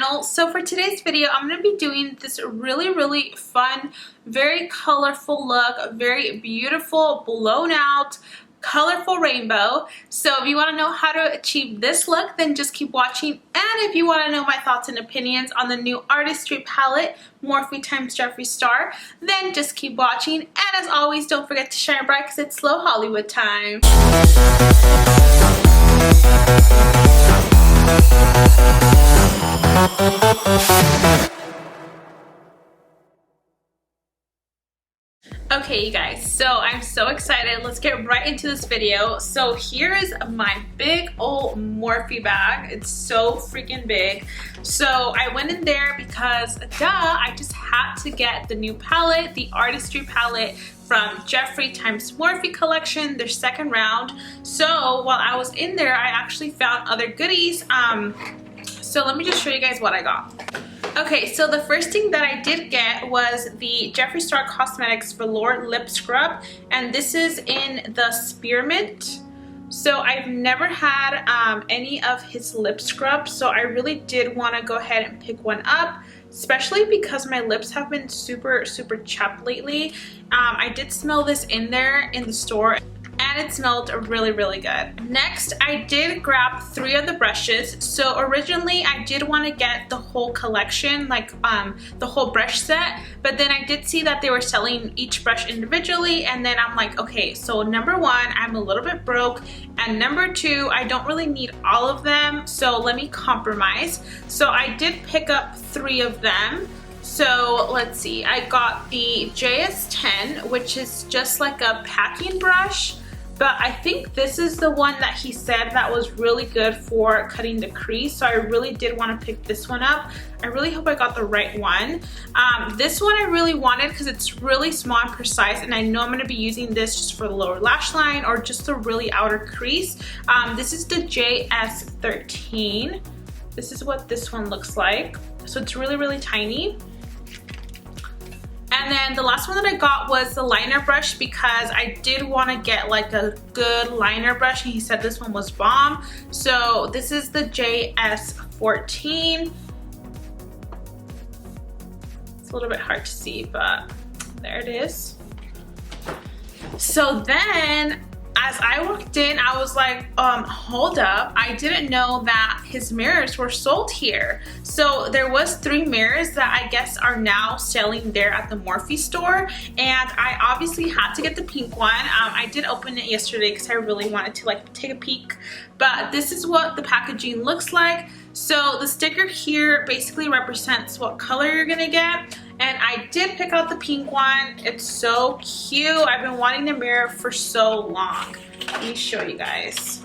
channel. So for today's video, I'm going to be doing this really fun, very colorful look, very beautiful, blown out, colorful rainbow. So if you want to know how to achieve this look, then just keep watching. And if you want to know my thoughts and opinions on the new artistry palette, Morphe x Jeffree Star, then just keep watching. And as always, don't forget to shine bright because it's slow Hollywood time. Okay, you guys, so I'm so excited. Let's get right into this video. So here is my big old Morphe bag. It's so freaking big. So I went in there because, I just had to get the new palette, the artistry palette from JEFFREE x Morphe collection, their second round. So while I was in there, I actually found other goodies. So let me just show you guys what I got. Okay, so the first thing that I did get was the Jeffree Star Cosmetics Velour Lip Scrub, and this is in the Spearmint. So I've never had any of his lip scrubs, so I really did want to go ahead and pick one up, especially because my lips have been super chapped lately. I did smell this in there in the store, and it smelled really good. Next, I did grab 3 of the brushes. So originally I did want to get the whole collection, like the whole brush set, but then I did see that they were selling each brush individually, and then I'm like, okay, so number 1, I'm a little bit broke, and number 2, I don't really need all of them, so let me compromise. So I did pick up 3 of them. So let's see, I got the JS10, which is just like a packing brush, but I think this is the one that he said that was really good for cutting the crease, so I really did want to pick this one up. I really hope I got the right one. This one I really wanted because it's really small and precise, and I know I'm going to be using this just for the lower lash line or just the really outer crease. This is the JS13. This is what this one looks like. So it's really tiny. And then the last one that I got was the liner brush because I did want to get like a good liner brush, and he said this one was bomb. So this is the JS14. It's a little bit hard to see, but there it is. So then as I walked in, I was like, hold up, I didn't know that his mirrors were sold here. So there was 3 mirrors that I guess are now selling there at the Morphe store, and I obviously had to get the pink one. I did open it yesterday because I really wanted to like take a peek, but this is what the packaging looks like. So the sticker here basically represents what color you're gonna get, and I did pick out the pink one. It's so cute. I've been wanting the mirror for so long. Let me show you guys.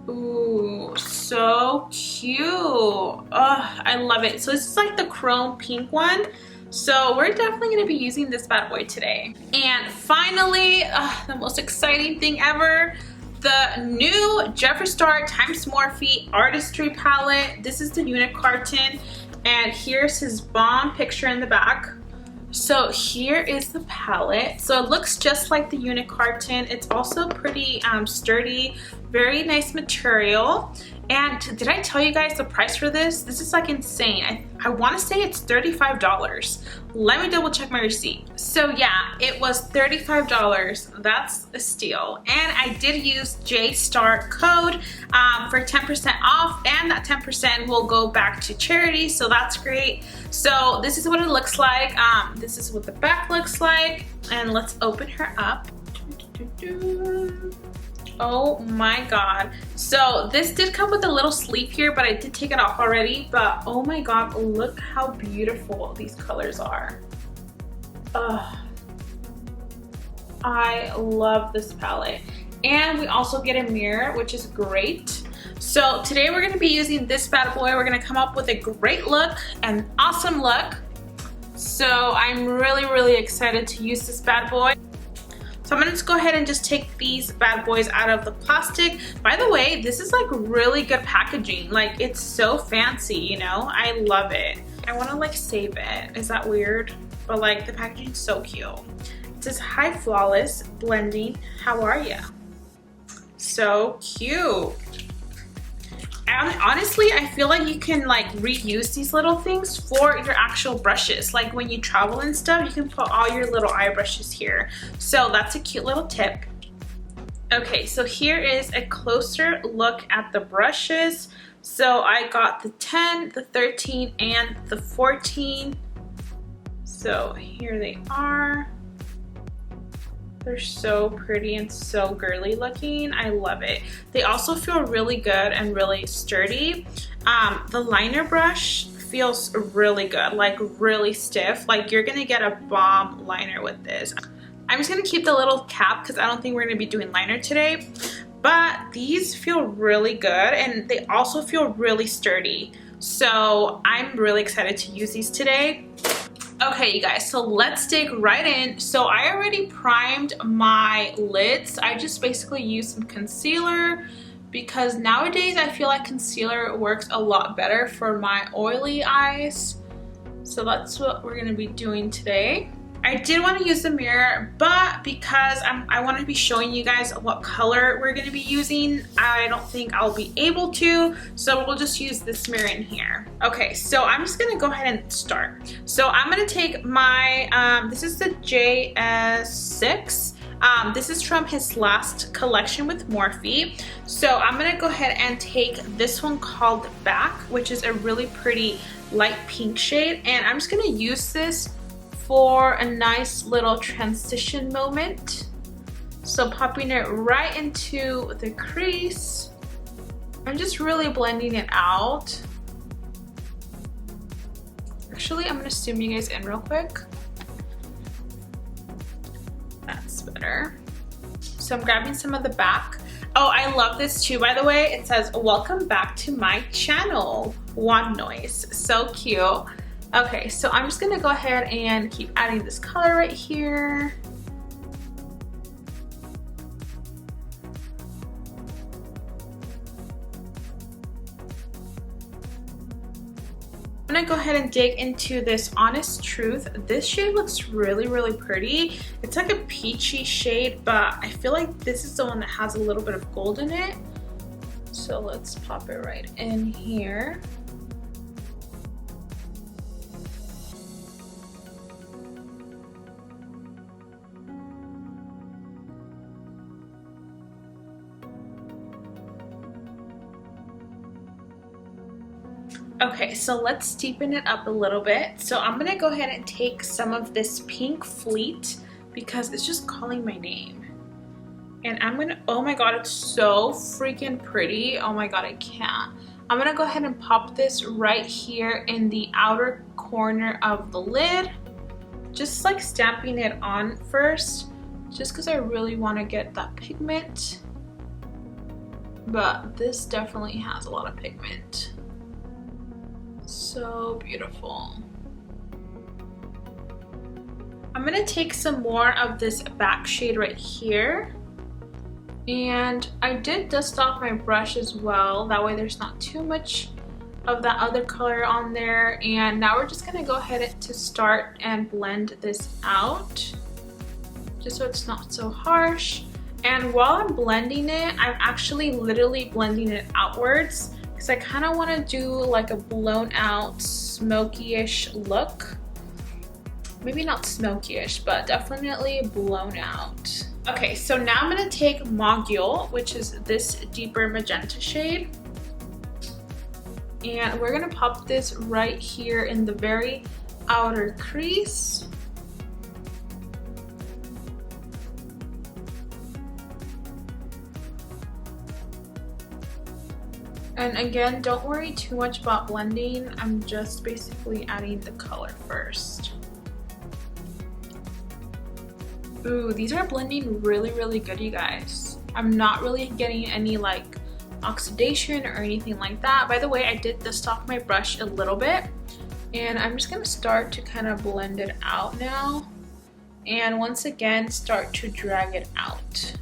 Ooh, so cute. Oh, I love it. So this is like the chrome pink one. So we're definitely going to be using this bad boy today. And finally, the most exciting thing ever, the new Jeffree Star x Morphe Artistry Palette. This is the unit carton, and here's his bomb picture in the back. So here is the palette. So it looks just like the unit carton. It's also pretty sturdy, very nice material. And did I tell you guys the price for this? This is like insane. I want to say it's $35. Let me double check my receipt. So yeah, it was $35. That's a steal. And I did use JSTAR code for 10% off, and that 10% will go back to charity, so that's great. So this is what it looks like. This is what the back looks like, and let's open her up. Oh my god. So this did come with a little sleeve here, but I did take it off already. But oh my god, look how beautiful these colors are. Ugh. I love this palette. And we also get a mirror, which is great. So today we're going to be using this bad boy. We're going to come up with a great look, an awesome look. So I'm really excited to use this bad boy. So I'm gonna just go ahead and just take these bad boys out of the plastic. By the way, this is like really good packaging. Like, it's so fancy, you know? I love it. I wanna like save it. Is that weird? But like the packaging's so cute. It says, "Hi Flawless Blending, how are ya?" So cute. honestly, I feel like you can like reuse these little things for your actual brushes. Like when you travel and stuff, you can put all your little eye brushes here. So that's a cute little tip. Okay, so here is a closer look at the brushes. So I got the 10, the 13, and the 14. So here they are. They're so pretty and so girly looking. I love it. They also feel really good and really sturdy. The liner brush feels really good, like really stiff. Like you're gonna get a bomb liner with this. I'm just gonna keep the little cap because I don't think we're gonna be doing liner today. But these feel really good and they also feel really sturdy. So I'm really excited to use these today. Okay, you guys, so let's dig right in. So I already primed my lids. I just basically used some concealer because nowadays I feel like concealer works a lot better for my oily eyes. So that's what we're gonna be doing today. I did want to use the mirror, but because I want to be showing you guys what color we're going to be using, I don't think I'll be able to, so we'll just use this mirror in here. Okay, so I'm just going to go ahead and start. So I'm going to take my, this is the JS6. This is from his last collection with Morphe. So I'm going to go ahead and take this one called Back, which is a really pretty light pink shade, and I'm just going to use this for a nice little transition moment. So popping it right into the crease. I'm just really blending it out. Actually, I'm gonna zoom you guys in real quick. That's better. So I'm grabbing some of the back. Oh, I love this too, by the way. It says, "Welcome back to my channel." Wand noise, so cute. Okay, so I'm just gonna go ahead and keep adding this color right here. I'm gonna go ahead and dig into this Honest Truth. This shade looks really, really pretty. It's like a peachy shade, but I feel like this is the one that has a little bit of gold in it. So let's pop it right in here. Okay, so let's deepen it up a little bit. So I'm gonna go ahead and take some of this pink fleet because it's just calling my name. And I'm gonna, oh my god, it's so freaking pretty. Oh my god, I can't. I'm gonna go ahead and pop this right here in the outer corner of the lid. Just like stamping it on first, just because I really want to get that pigment. But this definitely has a lot of pigment. So beautiful. I'm gonna take some more of this back shade right here, and I did dust off my brush as well, that way there's not too much of that other color on there. And now we're just gonna go ahead to start and blend this out just so it's not so harsh. And while I'm blending it, I'm actually literally blending it outwards because I kind of want to do like a blown out smoky-ish look. Maybe not smoky-ish, but definitely blown out. Okay, so now I'm going to take Mogul, which is this deeper magenta shade. And we're going to pop this right here in the very outer crease. And again, don't worry too much about blending. I'm just basically adding the color first. Ooh, these are blending really, really good, you guys. I'm not really getting any like oxidation or anything like that. By the way, I did dust off my brush a little bit, and I'm just gonna start to kind of blend it out now. And once again, start to drag it out.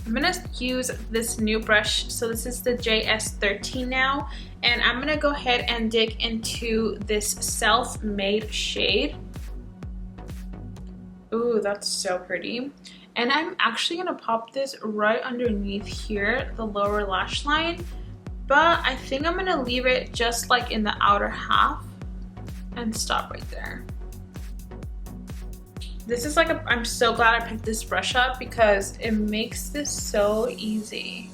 I'm gonna use this new brush. So this is the JS13 now, and I'm gonna go ahead and dig into this Self-Made shade. Ooh, that's so pretty. And I'm actually gonna pop this right underneath here, the lower lash line, but I think I'm gonna leave it just like in the outer half and stop right there. This is like I'm so glad I picked this brush up because it makes this so easy.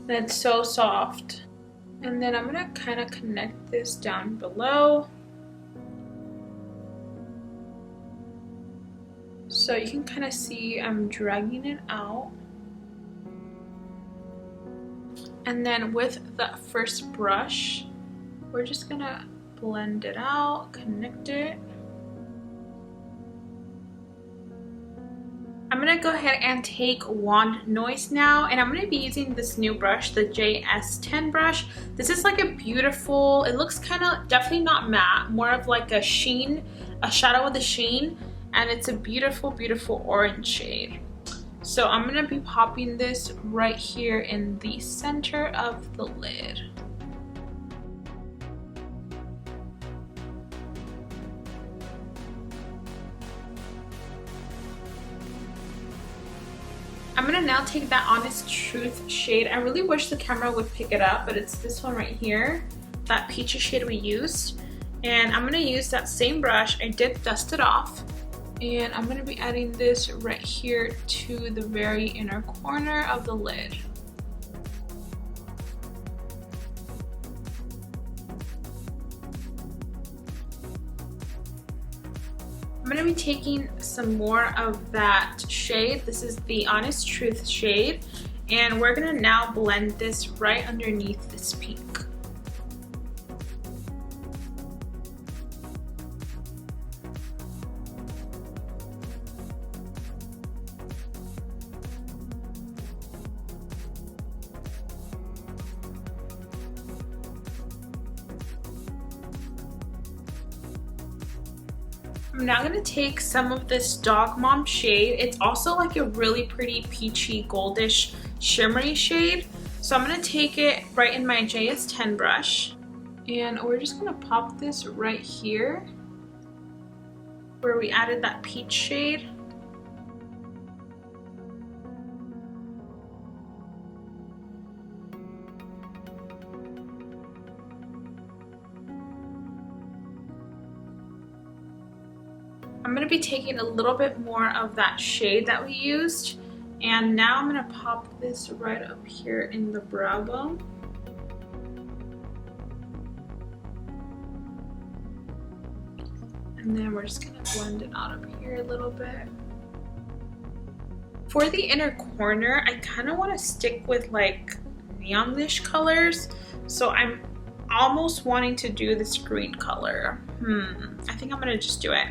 And it's so soft. And then I'm gonna kind of connect this down below. So you can kind of see I'm dragging it out. And then with the first brush, we're just gonna blend it out, connect it. I'm gonna go ahead and take Wand Noise now, and I'm gonna be using this new brush, the JS10 brush. This is like a beautiful, it looks kind of definitely not matte, more of like a sheen, a shadow with a sheen, and it's a beautiful, beautiful orange shade. So I'm gonna be popping this right here in the center of the lid. I'm gonna now take that Honest Truth shade. I really wish the camera would pick it up, but it's this one right here, that peachy shade we used. And I'm gonna use that same brush. I did dust it off. And I'm gonna be adding this right here to the very inner corner of the lid. I'm gonna be taking some more of that shade. This is the Honest Truth shade, and we're gonna now blend this right underneath this pink. I'm now going to take some of this Dog Mom shade. It's also like a really pretty peachy goldish shimmery shade. So I'm going to take it right in my JS10 brush, and we're just going to pop this right here where we added that peach shade. I'm going to be taking a little bit more of that shade that we used, and now I'm going to pop this right up here in the brow bone. And then we're just going to blend it out up here a little bit. For the inner corner, I kind of want to stick with like neonish colors, so I'm almost wanting to do this green color. I think I'm going to just do it.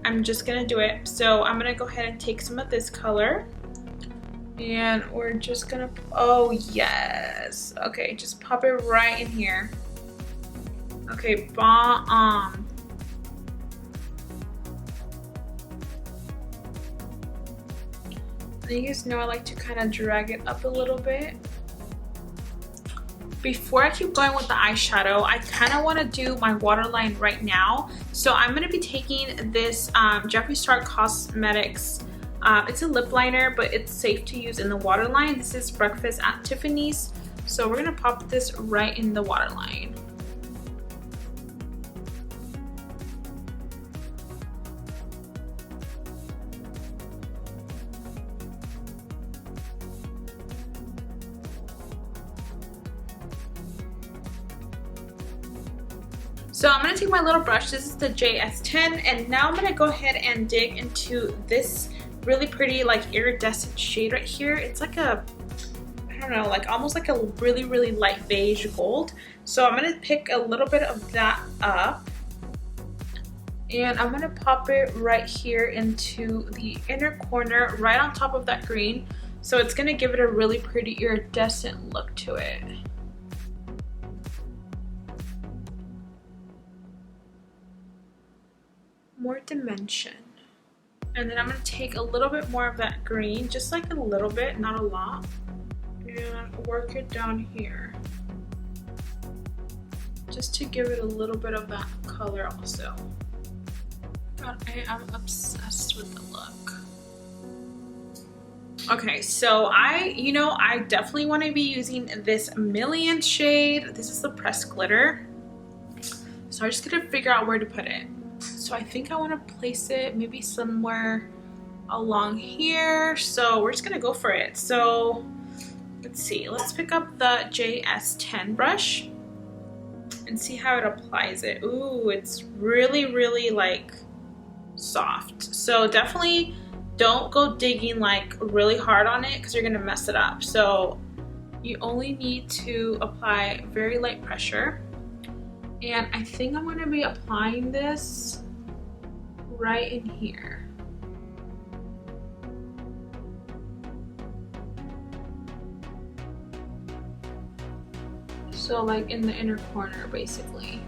I'm just gonna do it. So I'm gonna go ahead and take some of this color, and we're just gonna, oh yes, okay, just pop it right in here. Okay, bomb. You guys know I like to kind of drag it up a little bit. Before I keep going with the eyeshadow, I kind of want to do my waterline right now. So I'm going to be taking this JEFFREE STAR Cosmetics. It's a lip liner, but it's safe to use in the waterline. This is Breakfast at Tiffany's. So we're going to pop this right in the waterline. So I'm going to take my little brush, this is the JS10, and now I'm going to go ahead and dig into this really pretty like iridescent shade right here. It's like a, I don't know, like almost like a really, really light beige gold. So I'm going to pick a little bit of that up, and I'm going to pop it right here into the inner corner, right on top of that green. So it's going to give it a really pretty iridescent look to it. More dimension. And then I'm going to take a little bit more of that green, just like a little bit, not a lot, and work it down here, just to give it a little bit of that color also. God, I am obsessed with the look. Okay, so I definitely want to be using this Million shade. This is the pressed glitter. So I'm just gonna figure out where to put it. So I think I want to place it maybe somewhere along here. So we're just gonna go for it. So let's see, let's pick up the JS10 brush and see how it applies it. Ooh, it's really like soft. So definitely don't go digging like really hard on it because you're gonna mess it up. So you only need to apply very light pressure. And I think I'm gonna be applying this right in here. So like in the inner corner, basically.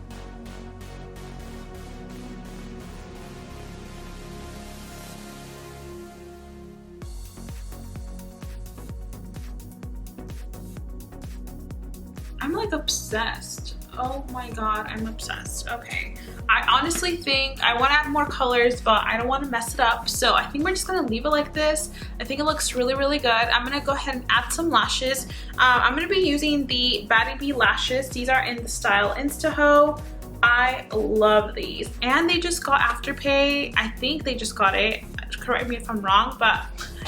I'm like obsessed. Oh my god, I'm obsessed. Okay, I honestly think I want to add more colors, but I don't want to mess it up, so I think we're just gonna leave it like this. I think it looks really good. I'm gonna go ahead and add some lashes. I'm gonna be using the Batty Bee lashes. These are in the style Instaho. I love these, and they just got Afterpay. I think they just got it. Correct me if I'm wrong, but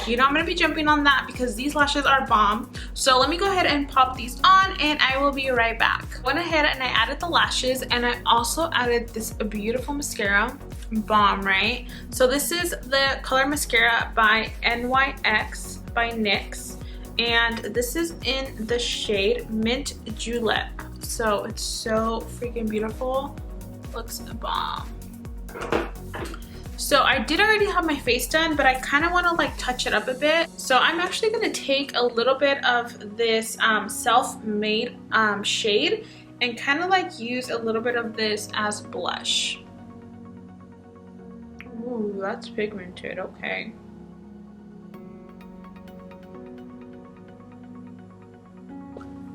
I'm gonna be jumping on that because these lashes are bomb. So let me go ahead and pop these on and I will be right back. Went ahead and I added the lashes, and I also added this beautiful mascara. Bomb, right? So this is the color mascara by NYX by NYX, and this is in the shade Mint Julep. So it's so freaking beautiful. Looks bomb. So I did already have my face done, but I kind of want to like touch it up a bit. So I'm actually going to take a little bit of this self-made shade and kind of like use a little bit of this as blush. Ooh, that's pigmented. Okay.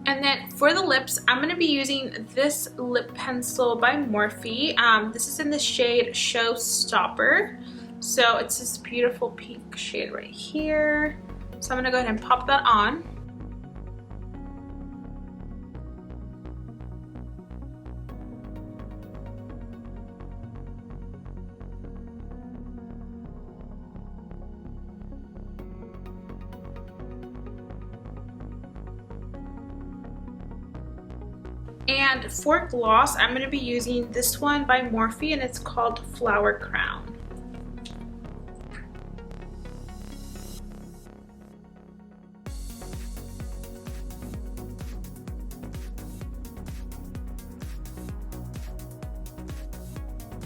And then for the lips, I'm going to be using this lip pencil by Morphe. This is in the shade Showstopper. So it's this beautiful pink shade right here. So I'm going to go ahead and pop that on. And for gloss, I'm going to be using this one by Morphe, and it's called Flower Crown.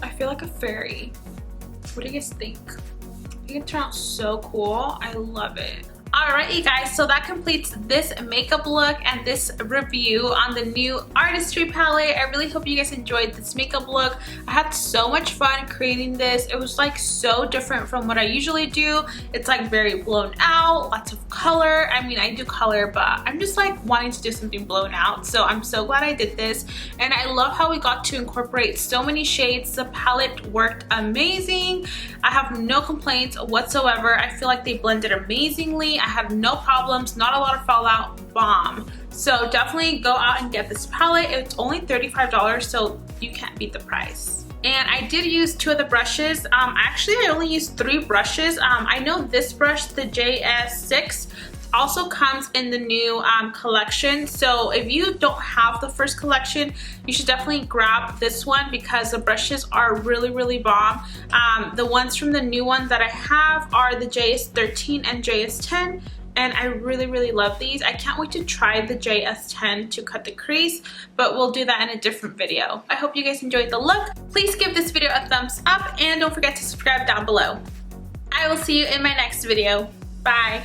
I feel like a fairy. What do you guys think? I think it turned out so cool. I love it. Alright you guys, so that completes this makeup look and this review on the new Artistry palette. I really hope you guys enjoyed this makeup look. I had so much fun creating this. It was like so different from what I usually do. It's like very blown out, lots of color. I mean, I do color, but I'm just like wanting to do something blown out. So I'm so glad I did this, and I love how we got to incorporate so many shades. The palette worked amazing. I have no complaints whatsoever. I feel like they blended amazingly. I had no problems, not a lot of fallout, bomb. So definitely go out and get this palette. It's only $35, so you can't beat the price. And I did use 2 of the brushes. Actually, I only used 3 brushes. I know this brush, the JS6, also comes in the new collection. So if you don't have the first collection, you should definitely grab this one because the brushes are really bomb. The ones from the new one that I have are the JS13 and JS10, and I really love these. I can't wait to try the JS10 to cut the crease, but we'll do that in a different video. I hope you guys enjoyed the look. Please give this video a thumbs up and don't forget to subscribe down below. I will see you in my next video. Bye.